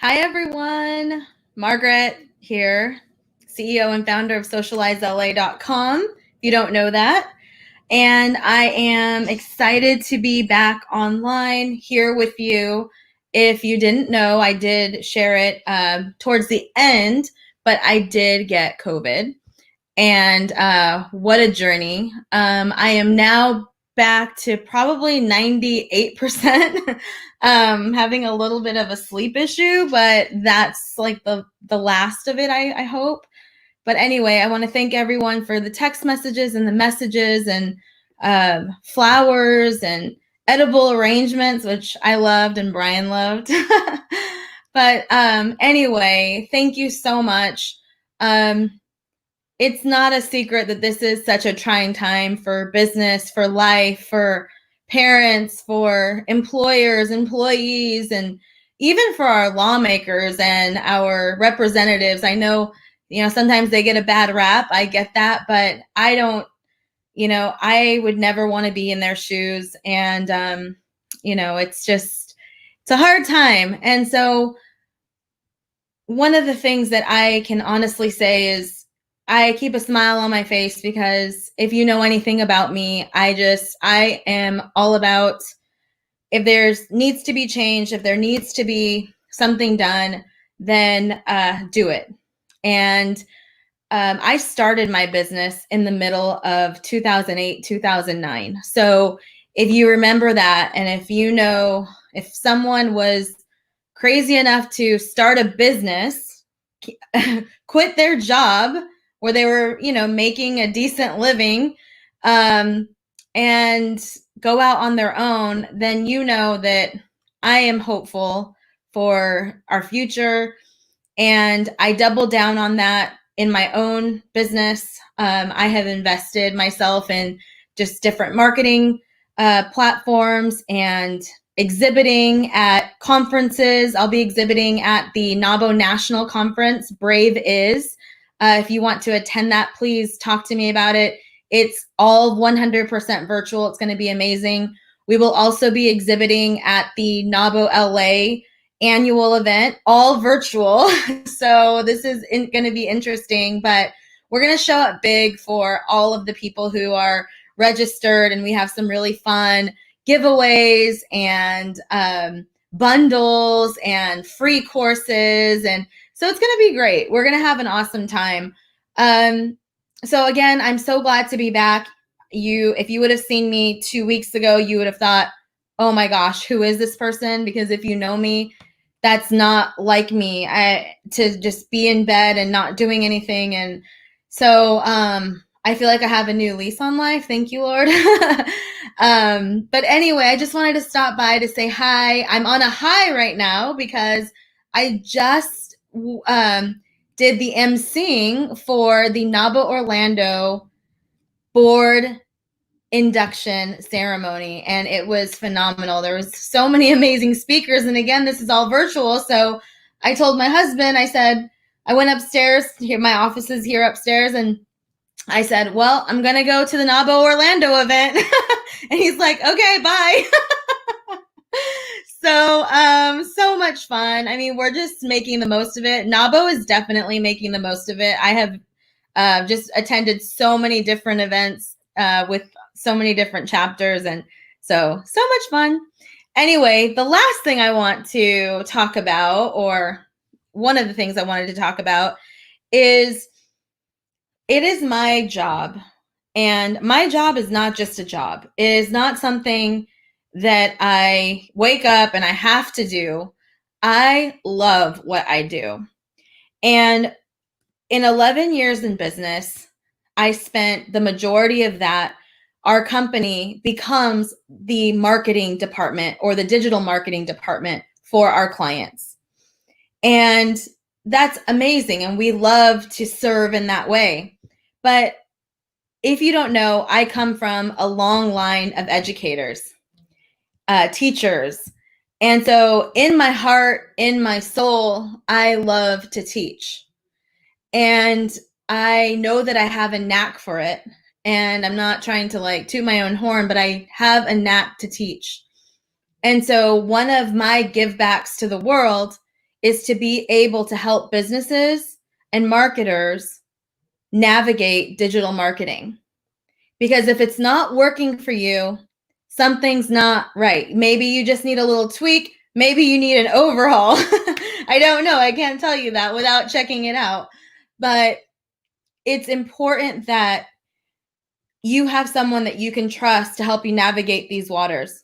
Hi, everyone. Margaret here, CEO and founder of socializela.com, if you don't know that. And I am excited to be back online here with you. If you didn't know, I did share it towards the end, but I did get COVID. And what a journey. I am now back to probably 98%. Having a little bit of a sleep issue, but that's like the last of it, I hope. But anyway, I want to thank everyone for the text messages and the messages and flowers and edible arrangements, which I loved and Brian loved. But anyway, thank you so much. It's not a secret that this is such a trying time for business, for life, for parents, for employers, employees, and even for our lawmakers and our representatives. I know, sometimes they get a bad rap. I get that, but I don't, I would never want to be in their shoes. And, it's a hard time. And so one of the things that I can honestly say is, I keep a smile on my face because if you know anything about me, I am all about if there needs to be change, if there needs to be something done, then do it. And I started my business in the middle of 2008, 2009. So if you remember that, and if someone was crazy enough to start a business, quit their job, where they were, making a decent living, and go out on their own, then you know that I am hopeful for our future. And I doubled down on that in my own business. I have invested myself in just different marketing platforms and exhibiting at conferences. I'll be exhibiting at the NABO National Conference, Brave Is. If you want to attend that, please talk to me about it. It's all 100% virtual. It's going to be amazing. We will also be exhibiting at the NABO LA annual event, all virtual. So this is going to be interesting, but we're going to show up big for all of the people who are registered, and we have some really fun giveaways and bundles and free courses, and so it's going to be great. We're going to have an awesome time. So again, I'm so glad to be back. If you would have seen me 2 weeks ago, you would have thought, oh my gosh, who is this person? Because if you know me, that's not like me, to just be in bed and not doing anything. And so I feel like I have a new lease on life. Thank you, Lord. But anyway, I just wanted to stop by to say hi. I'm on a high right now because I just did the emceeing for the NABO Orlando board induction ceremony, and it was phenomenal. There was so many amazing speakers, and again, this is all virtual. So I told my husband, I said, I went upstairs here, my office is here upstairs, and I said, well, I'm gonna go to the NABO Orlando event. And he's like, okay, bye. So much fun. I mean, we're just making the most of it. NABO is definitely making the most of it. I have just attended so many different events with so many different chapters, and so much fun. Anyway, the last thing I want to talk about, or one of the things I wanted to talk about, is it is my job. And my job is not just a job. It is not something that I wake up and I have to do. I love what I do. And in 11 years in business, I spent the majority of that. Our company becomes the marketing department or the digital marketing department for our clients. And that's amazing. And we love to serve in that way. But if you don't know, I come from a long line of educators, teachers. And so in my heart, in my soul, I love to teach. And I know that I have a knack for it. And I'm not trying to toot my own horn, but I have a knack to teach. And so one of my give backs to the world is to be able to help businesses and marketers navigate digital marketing. Because if it's not working for you, something's not right. Maybe you just need a little tweak. Maybe you need an overhaul. I don't know. I can't tell you that without checking it out. But it's important that you have someone that you can trust to help you navigate these waters.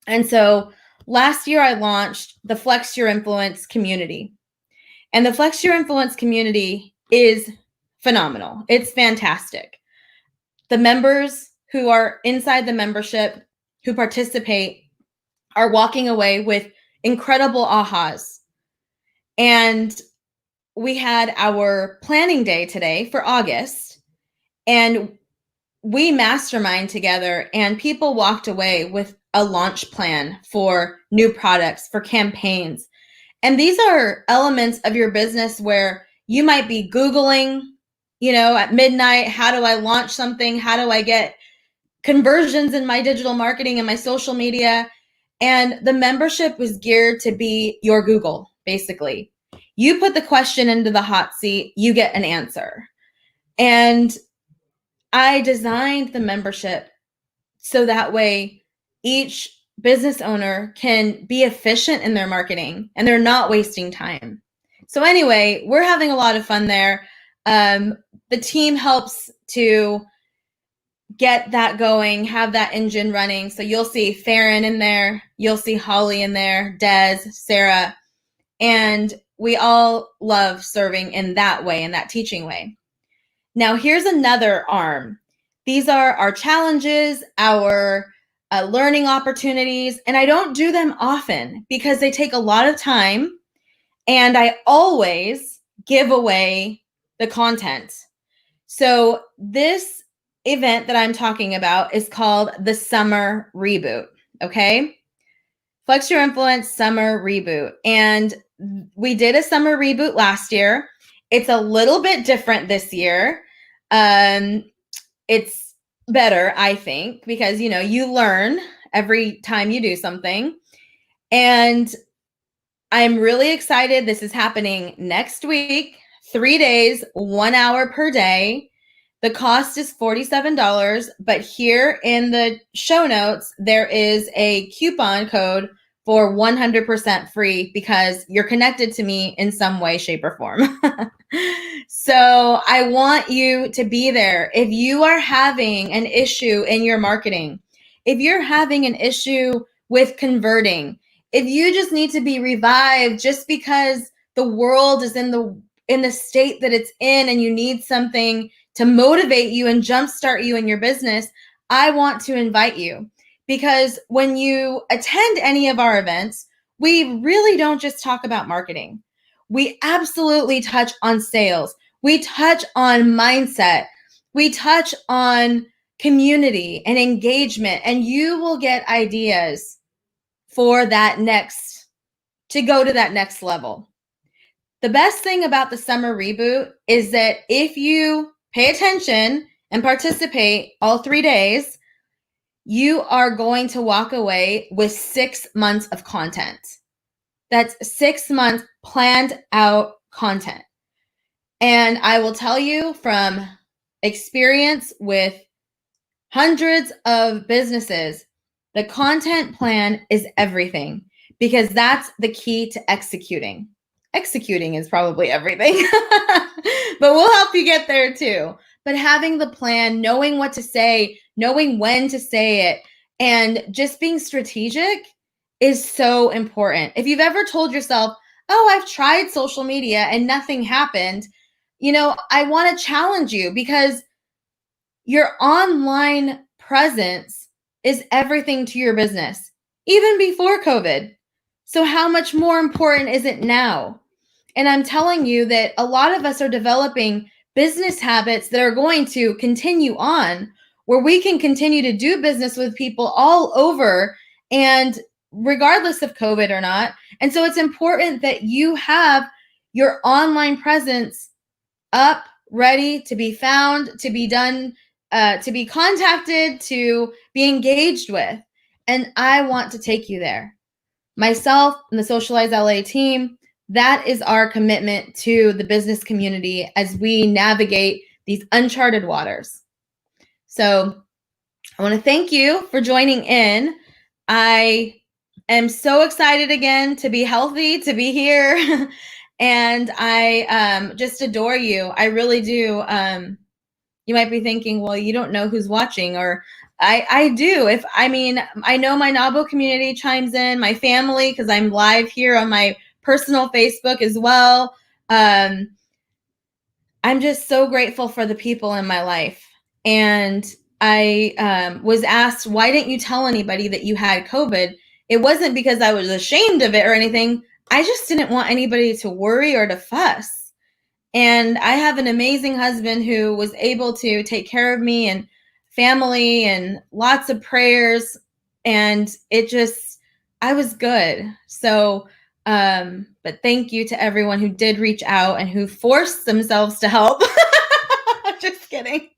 And so last year I launched the Flex Your Influence community. And the Flex Your Influence community is phenomenal. It's fantastic. The members who are inside the membership, who participate, are walking away with incredible ahas. And we had our planning day today for August, and we mastermind together, and people walked away with a launch plan for new products, for campaigns. And these are elements of your business where you might be Googling, at midnight, how do I launch something? How do I get conversions in my digital marketing and my social media? And the membership was geared to be your Google, basically. You put the question into the hot seat, you get an answer. And I designed the membership so that way each business owner can be efficient in their marketing and they're not wasting time. So anyway, we're having a lot of fun there. The team helps to get that going, have that engine running. So you'll see Farron in there, you'll see Holly in there, Des, Sarah, and we all love serving in that way, in that teaching way. Now, here's another arm. These are our challenges, our learning opportunities, and I don't do them often because they take a lot of time, and I always give away the content. So this event that I'm talking about is called the Summer Reboot, okay? Flex Your Influence Summer Reboot. And we did a Summer Reboot last year. It's a little bit different this year. It's better, I think, because, you learn every time you do something. And I'm really excited. This is happening next week, 3 days, 1 hour per day. The cost is $47, but here in the show notes, there is a coupon code for 100% free because you're connected to me in some way, shape, or form. So I want you to be there. If you are having an issue in your marketing, if you're having an issue with converting, if you just need to be revived just because the world is in the state that it's in and you need something to motivate you and jumpstart you in your business, I want to invite you. Because when you attend any of our events, we really don't just talk about marketing. We absolutely touch on sales. We touch on mindset. We touch on community and engagement, and you will get ideas for to go to that next level. The best thing about the Summer Reboot is that if you pay attention and participate all 3 days, you are going to walk away with 6 months of content. That's 6 months planned out content. And I will tell you from experience with hundreds of businesses, the content plan is everything because that's the key to executing. Executing is probably everything, but we'll help you get there too. But having the plan, knowing what to say, knowing when to say it, and just being strategic is so important. If you've ever told yourself, oh, I've tried social media and nothing happened, I want to challenge you because your online presence is everything to your business, even before COVID. So how much more important is it now? And I'm telling you that a lot of us are developing business habits that are going to continue on, where we can continue to do business with people all over and regardless of COVID or not. And so it's important that you have your online presence up, ready to be found, to be done, to be contacted, to be engaged with. And I want to take you there. Myself and the Socialize LA team, that is our commitment to the business community as we navigate these uncharted waters. So I want to thank you for joining in. I am so excited again to be healthy, to be here. And I just adore you. I really do. You might be thinking, well, you don't know who's watching, or I do. I know my Nabo community chimes in, my family, because I'm live here on my personal Facebook as well. I'm just so grateful for the people in my life. And I was asked, why didn't you tell anybody that you had COVID? It wasn't because I was ashamed of it or anything. I just didn't want anybody to worry or to fuss. And I have an amazing husband who was able to take care of me and family and lots of prayers. And I was good. So, but thank you to everyone who did reach out and who forced themselves to help. Just kidding.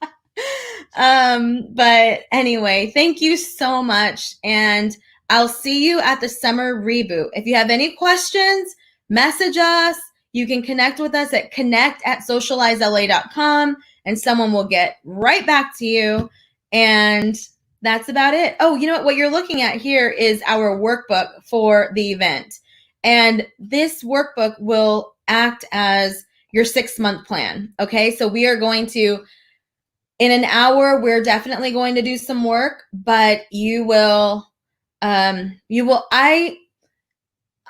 But anyway, thank you so much. And I'll see you at the summer reboot. If you have any questions, message us. You can connect with us at connect@socializela.com and someone will get right back to you. And that's about it. Oh, you know what? What you're looking at here is our workbook for the event. And this workbook will act as your 6-month plan. Okay. So we are going to, in an hour, we're definitely going to do some work, but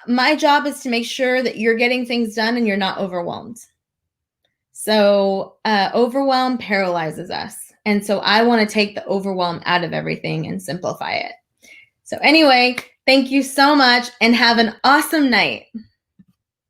my job is to make sure that you're getting things done and you're not overwhelmed. So overwhelm paralyzes us. And so I want to take the overwhelm out of everything and simplify it. So anyway, thank you so much and have an awesome night.